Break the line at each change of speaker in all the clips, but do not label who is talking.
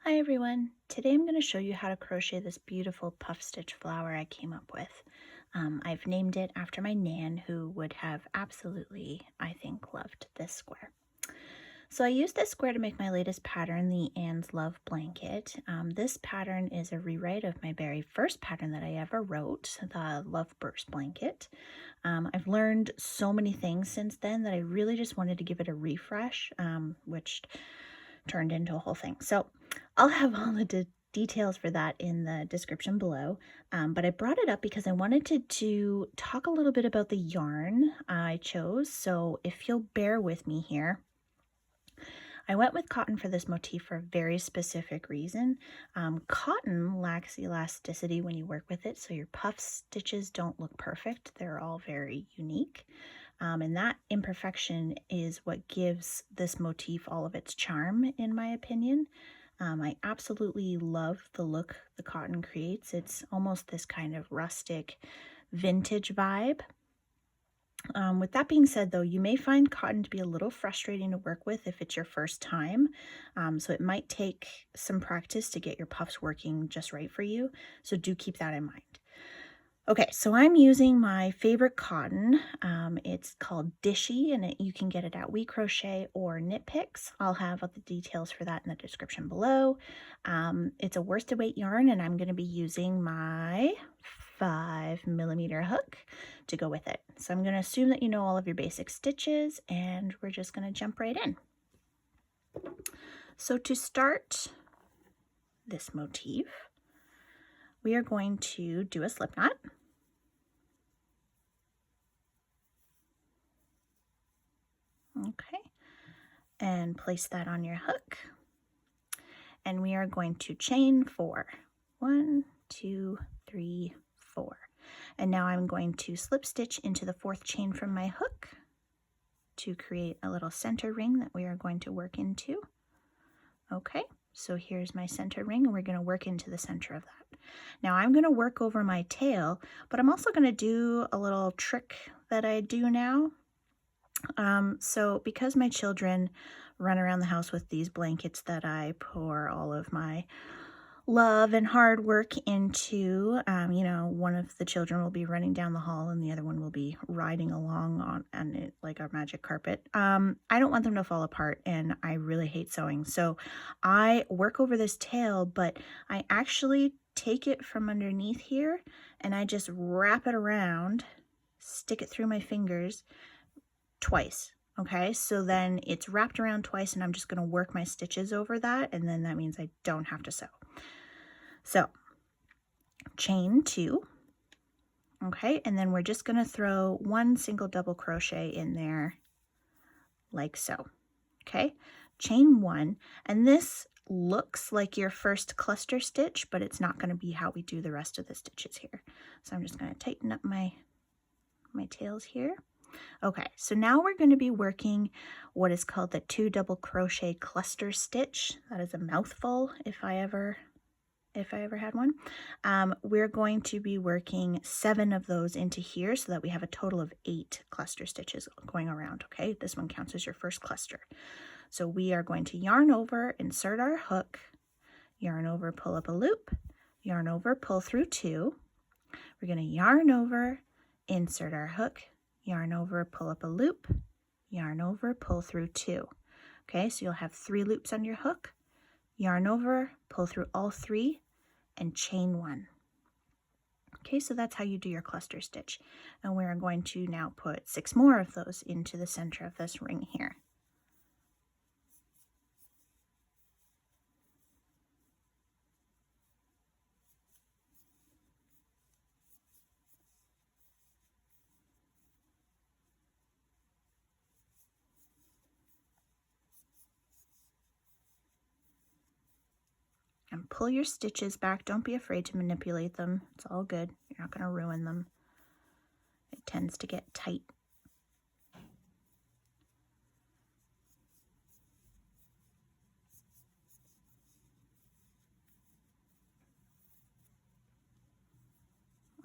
Hi everyone! Today I'm going to show you how to crochet this beautiful puff stitch flower I came up with. I've named it after my Nan, who would have absolutely, I think, loved this square. So I used this square to make my latest pattern, the Anne's Love blanket. This pattern is a rewrite of my very first pattern that I ever wrote, the Love Burst blanket. I've learned so many things since then that I really just wanted to give it a refresh, which turned into a whole thing. So I'll have all the details for that in the description below, but I brought it up because I wanted to talk a little bit about the yarn I chose. So if you'll bear with me here, I went with cotton for this motif for a very specific reason. Cotton lacks elasticity when you work with it, so your puff stitches don't look perfect. They're all very unique. And that imperfection is what gives this motif all of its charm, in my opinion. I absolutely love the look the cotton creates. It's almost this kind of rustic vintage vibe. With that being said, though, you may find cotton to be a little frustrating to work with if it's your first time. So it might take some practice to get your puffs working just right for you. So do keep that in mind. Okay, so I'm using my favorite cotton. It's called Dishie, and you can get it at WeCrochet or KnitPicks. I'll have all the details for that in the description below. It's a worsted weight yarn, and I'm going to be using my 5mm hook to go with it. So I'm going to assume that you know all of your basic stitches, and we're just going to jump right in. So to start this motif, we are going to do a slip knot. Okay, and place that on your hook. And we are going to chain 4. 1, 2, 3, 4. And now I'm going to slip stitch into the 4th chain from my hook to create a little center ring that we are going to work into. Okay, so here's my center ring, and we're going to work into the center of that. Now I'm going to work over my tail, but I'm also going to do a little trick that I do now. So because my children run around the house with these blankets that I pour all of my love and hard work into, you know, one of the children will be running down the hall and the other one will be riding along on it like a magic carpet. I don't want them to fall apart, and I really hate sewing. So I work over this tail, but I actually take it from underneath here and I just wrap it around, stick it through my fingers twice. Okay, so then it's wrapped around twice, and I'm just going to work my stitches over that, and then that means I don't have to sew. So chain 2. Okay, and then we're just going to throw 1 single double crochet in there like so. Okay, chain 1, and this looks like your first cluster stitch, but it's not going to be how we do the rest of the stitches here. So I'm just going to tighten up my tails here. Okay, so now we're going to be working what is called the 2 double crochet cluster stitch. That is a mouthful if I ever had one. We're going to be working 7 of those into here so that we have a total of 8 cluster stitches going around. Okay, this one counts as your first cluster. So we are going to yarn over, insert our hook, yarn over, pull up a loop, yarn over, pull through 2. We're going to yarn over, insert our hook, yarn over, pull up a loop, yarn over, pull through 2. Okay, so you'll have 3 loops on your hook, yarn over, pull through all 3, and chain 1. Okay, so that's how you do your cluster stitch. And we're going to now put 6 more of those into the center of this ring here. And pull your stitches back. Don't be afraid to manipulate them. It's all good. You're not going to ruin them. It tends to get tight.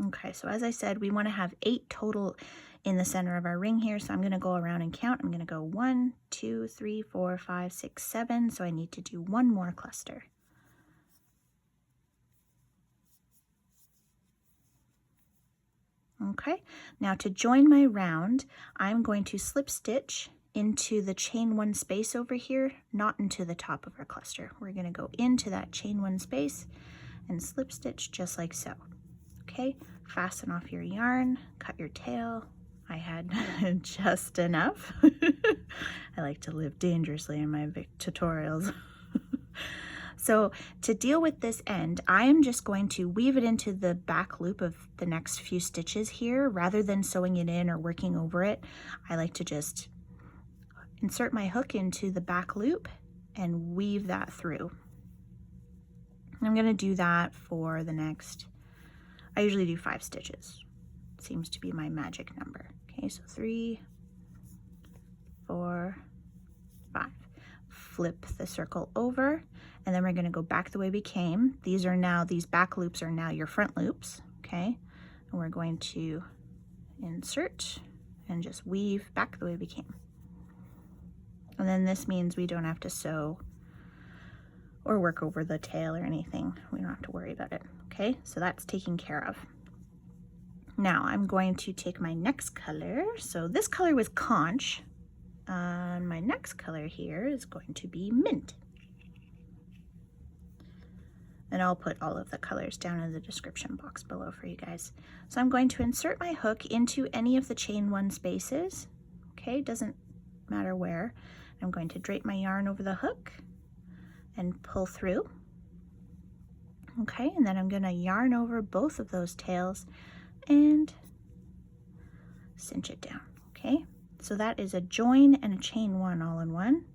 Okay, so as I said, we want to have 8 total in the center of our ring here. So I'm going to go around and count. I'm going to go 1, 2, 3, 4, 5, 6, 7. So I need to do 1 more cluster. Okay, now to join my round, I'm going to slip stitch into the chain one space over here, not into the top of our cluster. We're going to go into that chain one space and slip stitch just like so. Okay, fasten off your yarn, cut your tail. I had just enough. I like to live dangerously in my tutorials. So to deal with this end, I am just going to weave it into the back loop of the next few stitches here. Rather than sewing it in or working over it, I like to just insert my hook into the back loop and weave that through. I'm going to do that for the next, I usually do 5 stitches. It seems to be my magic number. Okay, so 3, 4, 5. Flip the circle over, and then we're going to go back the way we came. These back loops are now your front loops, okay? And we're going to insert and just weave back the way we came. And then this means we don't have to sew or work over the tail or anything. We don't have to worry about it, okay? So that's taken care of. Now I'm going to take my next color. So this color was Conch. My next color here is going to be Mint. And I'll put all of the colors down in the description box below for you guys. So I'm going to insert my hook into any of the chain one spaces. Okay, doesn't matter where. I'm going to drape my yarn over the hook and pull through. Okay, and then I'm going to yarn over both of those tails and cinch it down. Okay, so that is a join and a chain one all in one.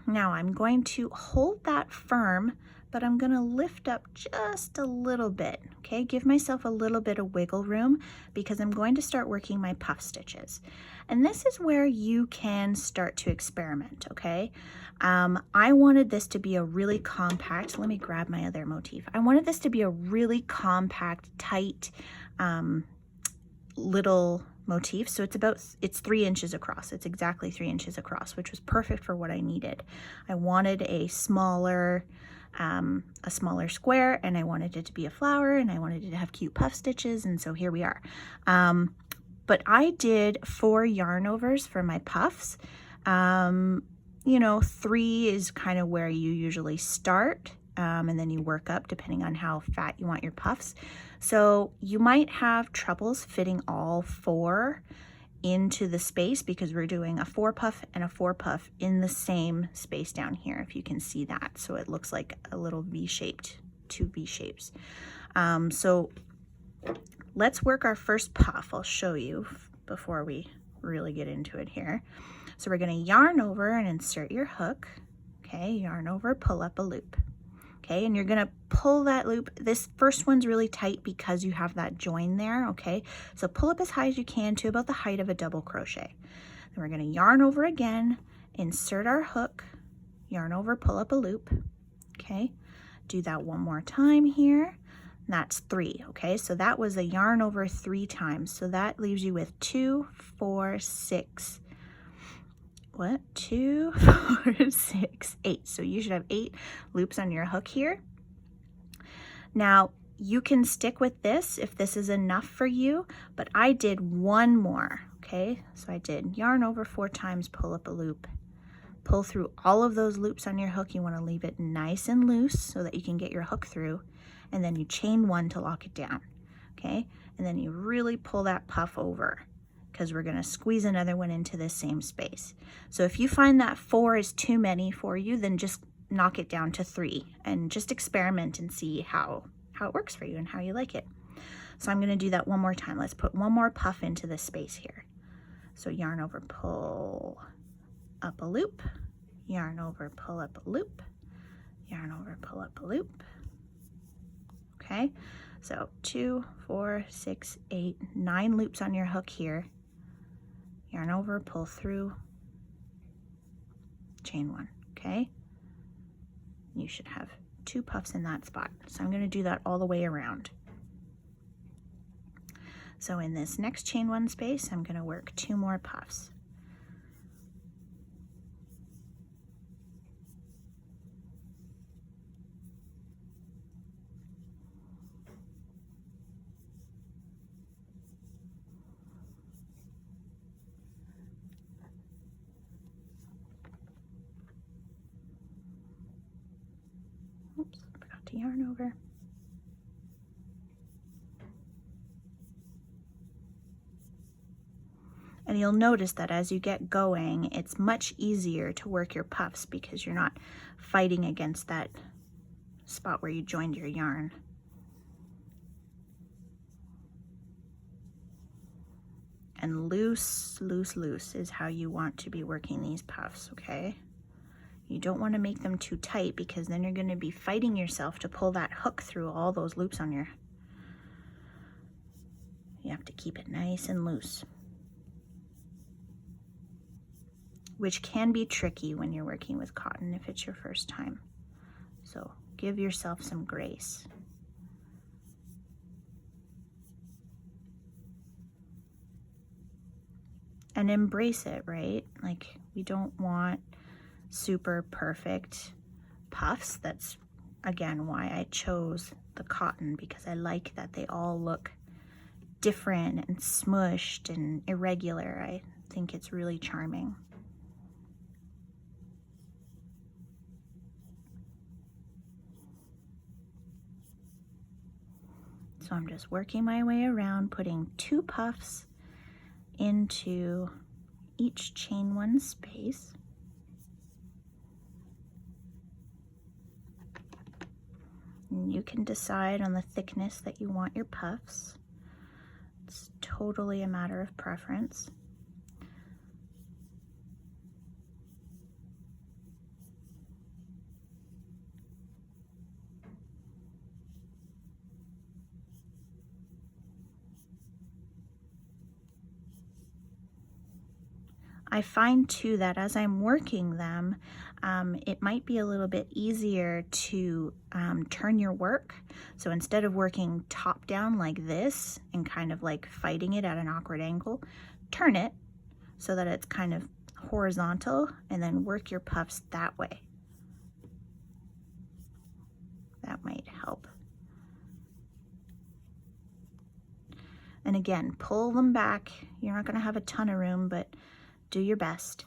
Now I'm going to hold that firm, but I'm going to lift up just a little bit. Okay, give myself a little bit of wiggle room because I'm going to start working my puff stitches. And this is where you can start to experiment, okay? I wanted this to be a really compact, let me grab my other motif. I wanted this to be a really compact, tight, little motif. So it's 3 inches across. It's exactly 3 inches across, which was perfect for what I needed. I wanted a smaller square, and I wanted it to be a flower, and I wanted it to have cute puff stitches, and so here we are. But I did 4 yarn overs for my puffs. You know, 3 is kind of where you usually start, and then you work up depending on how fat you want your puffs. So you might have troubles fitting all 4 into the space because we're doing a 4 puff and a 4 puff in the same space down here, if you can see that. So it looks like a little V-shaped, 2 V-shapes. So let's work our first puff. I'll show you before we really get into it here. So we're going to yarn over and insert your hook. Okay, yarn over, pull up a loop. Okay, and you're going to pull that loop. This first one's really tight because you have that join there, okay? So pull up as high as you can to about the height of a double crochet. Then we're going to yarn over again, insert our hook, yarn over, pull up a loop. Okay, do that one more time here. That's 3, okay? So that was a yarn over 3 times. So that leaves you with 2, 4, 6. What? 2, 4, 6, 8. So you should have 8 loops on your hook here. Now you can stick with this if this is enough for you, but I did 1 more, okay? So I did yarn over 4 times, pull up a loop, pull through all of those loops on your hook. You want to leave it nice and loose so that you can get your hook through, and then you chain 1 to lock it down, okay? And then you really pull that puff over, because we're going to squeeze another one into this same space. So if you find that 4 is too many for you, then just knock it down to 3 and just experiment and see how it works for you and how you like it. So I'm going to do that one more time. Let's put 1 more puff into this space here. So yarn over, pull up a loop, yarn over, pull up a loop, yarn over, pull up a loop. Okay, so 2, 4, 6, 8, 9 loops on your hook here. Yarn over, pull through, chain 1, okay? You should have 2 puffs in that spot. So I'm going to do that all the way around. So in this next chain 1 space, I'm going to work 2 more puffs. Oops, forgot to yarn over. And you'll notice that as you get going, it's much easier to work your puffs because you're not fighting against that spot where you joined your yarn. And loose, loose, loose is how you want to be working these puffs, okay? You don't want to make them too tight because then you're going to be fighting yourself to pull that hook through all those loops on your... You have to keep it nice and loose, which can be tricky when you're working with cotton if it's your first time. So give yourself some grace. And embrace it, right? Like, we don't want super perfect puffs. That's, again, why I chose the cotton, because I like that they all look different and smushed and irregular. I think it's really charming. So I'm just working my way around, putting 2 puffs into each chain 1 space. And you can decide on the thickness that you want your puffs. It's totally a matter of preference. I find too that as I'm working them, it might be a little bit easier to turn your work. So instead of working top down like this and kind of like fighting it at an awkward angle, turn it so that it's kind of horizontal and then work your puffs that way. That might help. And again, pull them back. You're not going to have a ton of room, but do your best.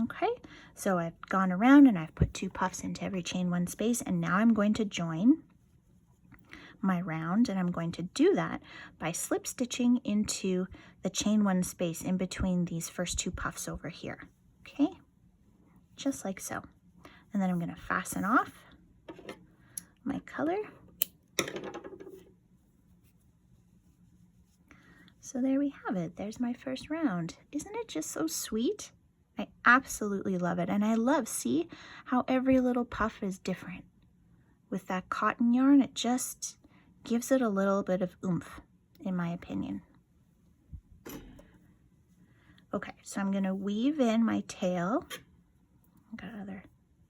Okay, so I've gone around and I've put 2 puffs into every chain 1 space, and now I'm going to join my round, and I'm going to do that by slip stitching into the chain 1 space in between these first 2 puffs over here. Okay, just like so. And then I'm going to fasten off my color. So there we have it. There's my first round. Isn't it just so sweet? I absolutely love it. And I love, see how every little puff is different. With that cotton yarn, it just gives it a little bit of oomph, in my opinion. Okay, so I'm going to weave in my tail. I've got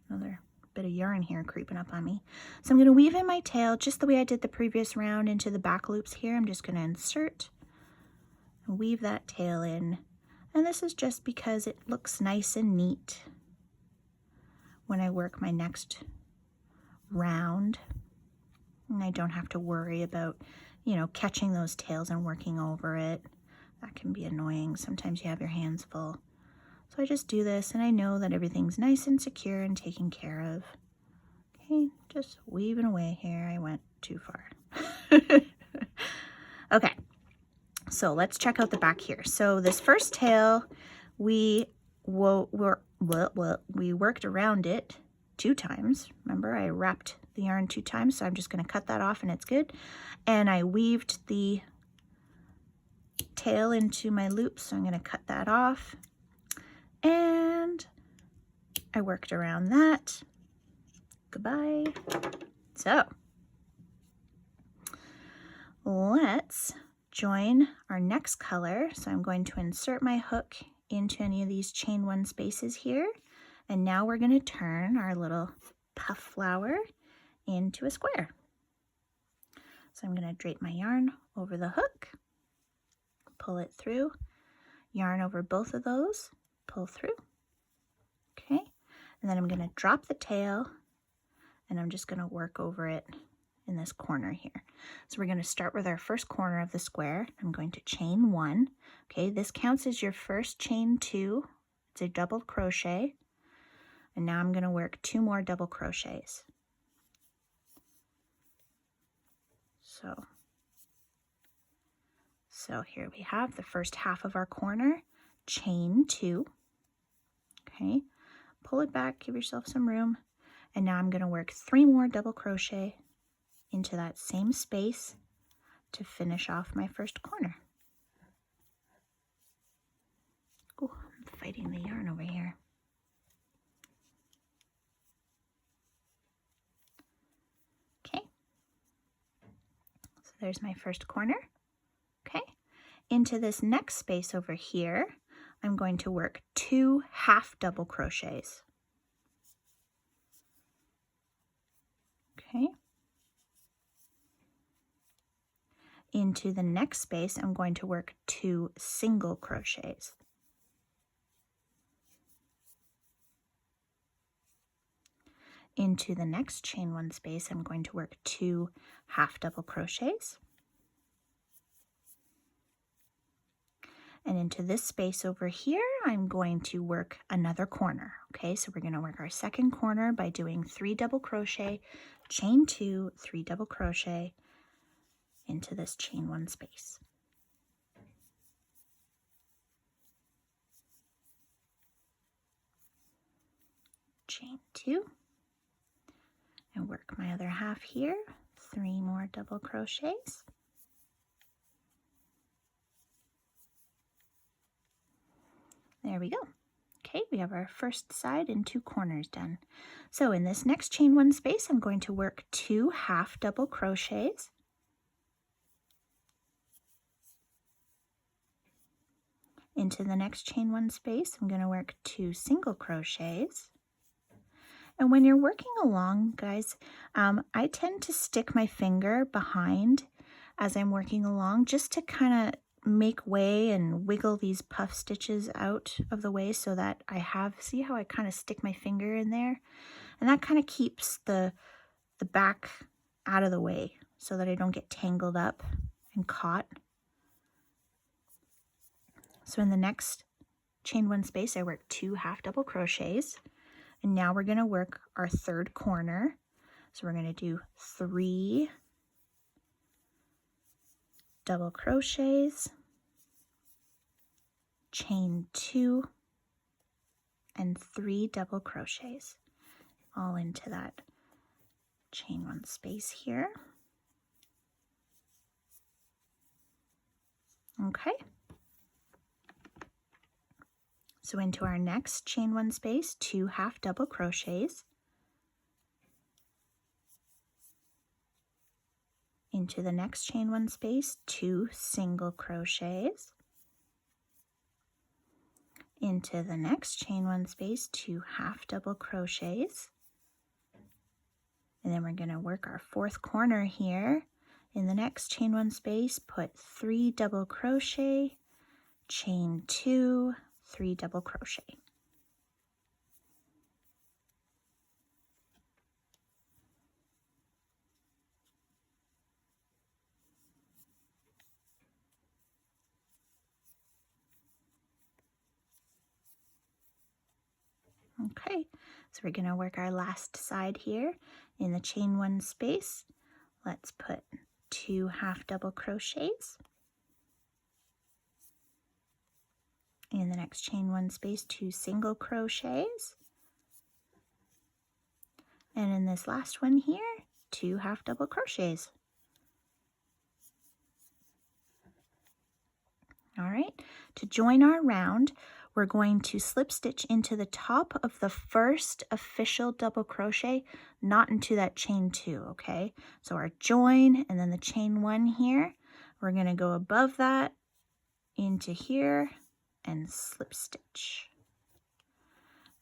another bit of yarn here creeping up on me. So I'm going to weave in my tail just the way I did the previous round into the back loops here. I'm just going to insert and weave that tail in. And this is just because it looks nice and neat when I work my next round. And I don't have to worry about, you know, catching those tails and working over it. That can be annoying. Sometimes you have your hands full. So I just do this and I know that everything's nice and secure and taken care of. Okay, just weaving away here. I went too far. Okay. So let's check out the back here. So this first tail, we worked around it 2 times. Remember, I wrapped the yarn 2 times, so I'm just going to cut that off and it's good. And I weaved the tail into my loop, so I'm going to cut that off. And I worked around that. Goodbye. So let's join our next color. So I'm going to insert my hook into any of these chain 1 spaces here, and now we're going to turn our little puff flower into a square. So I'm going to drape my yarn over the hook, pull it through, yarn over both of those, pull through. Okay, and then I'm going to drop the tail and I'm just going to work over it in this corner here. So we're going to start with our first corner of the square. I'm going to chain 1. Okay, this counts as your first chain 2. It's a double crochet. And now I'm going to work 2 more double crochets. So here we have the first half of our corner, chain 2. Okay, pull it back, give yourself some room. And now I'm going to work 3 more double crochet into that same space to finish off my first corner. Oh, I'm fighting the yarn over here. Okay, so there's my first corner. Okay, into this next space over here, I'm going to work 2 half double crochets. Okay. Into the next space, I'm going to work 2 single crochets. Into the next chain 1 space, I'm going to work 2 half double crochets. And into this space over here, I'm going to work another corner. Okay, so we're going to work our second corner by doing 3 double crochet, chain 2, 3 double crochet into this chain 1 space. Chain 2, and work my other half here, 3 more double crochets. There we go. Okay, we have our first side and 2 corners done. So in this next chain 1 space, I'm going to work 2 half double crochets. Into the next chain 1 space, I'm going to work 2 single crochets. And when you're working along, guys, I tend to stick my finger behind as I'm working along just to kind of make way and wiggle these puff stitches out of the way so that I have, see how I kind of stick my finger in there? And that kind of keeps the back out of the way so that I don't get tangled up and caught. So in the next chain 1 space, I work 2 half double crochets. And now we're going to work our third corner. So we're going to do 3 double crochets, chain 2, and 3 double crochets all into that chain 1 space here. Okay. So into our next chain 1 space, 2 half double crochets. Into the next chain 1 space, 2 single crochets. Into the next chain 1 space, 2 half double crochets. And then we're going to work our fourth corner here. In the next chain 1 space, put 3 double crochet, chain 2, 3 double crochet. Okay, so we're going to work our last side here in the chain 1 space. Let's put 2 half double crochets. In the next chain 1 space, 2 single crochets. And in this last one here, 2 half double crochets. All right, to join our round, we're going to slip stitch into the top of the first official double crochet, not into that chain 2, okay? So our join and then the chain 1 here, we're going to go above that into here and slip stitch.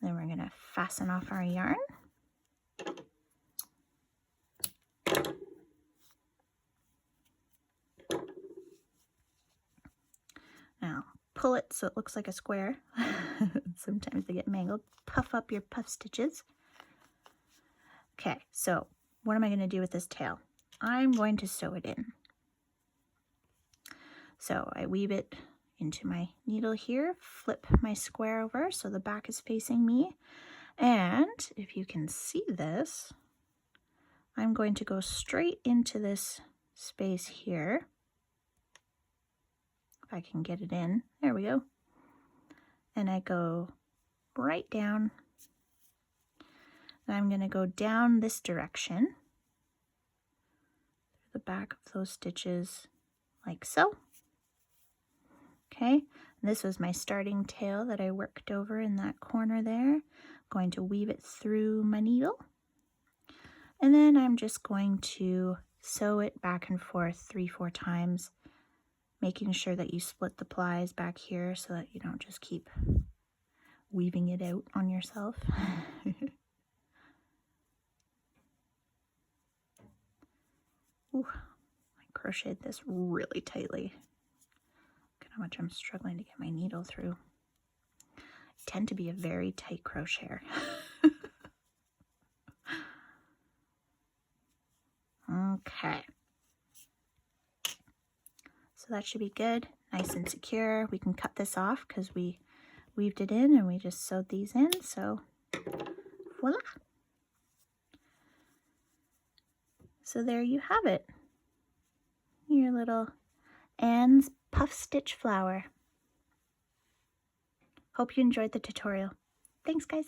Then we're going to fasten off our yarn. Now pull it so it looks like a square. Sometimes they get mangled. Puff up your puff stitches. Okay, so what am I going to do with this tail? I'm going to sew it in. So I weave it into my needle here, flip my square over so the back is facing me, and if you can see this, I'm going to go straight into this space here. If I can get it in, there we go. And I go right down, and I'm going to go down this direction through the back of those stitches like so. Okay, this was my starting tail that I worked over in that corner there. I'm going to weave it through my needle, and then I'm just going to sew it back and forth 3-4 times, making sure that you split the plies back here so that you don't just keep weaving it out on yourself. Ooh, I crocheted this really tightly. Look at how much I'm struggling to get my needle through. I tend to be a very tight crocheter. Okay. So that should be good, nice and secure. We can cut this off because we weaved it in and we just sewed these in, so voila. So there you have it, your little Anne's puff stitch flower. Hope you enjoyed the tutorial. Thanks, guys.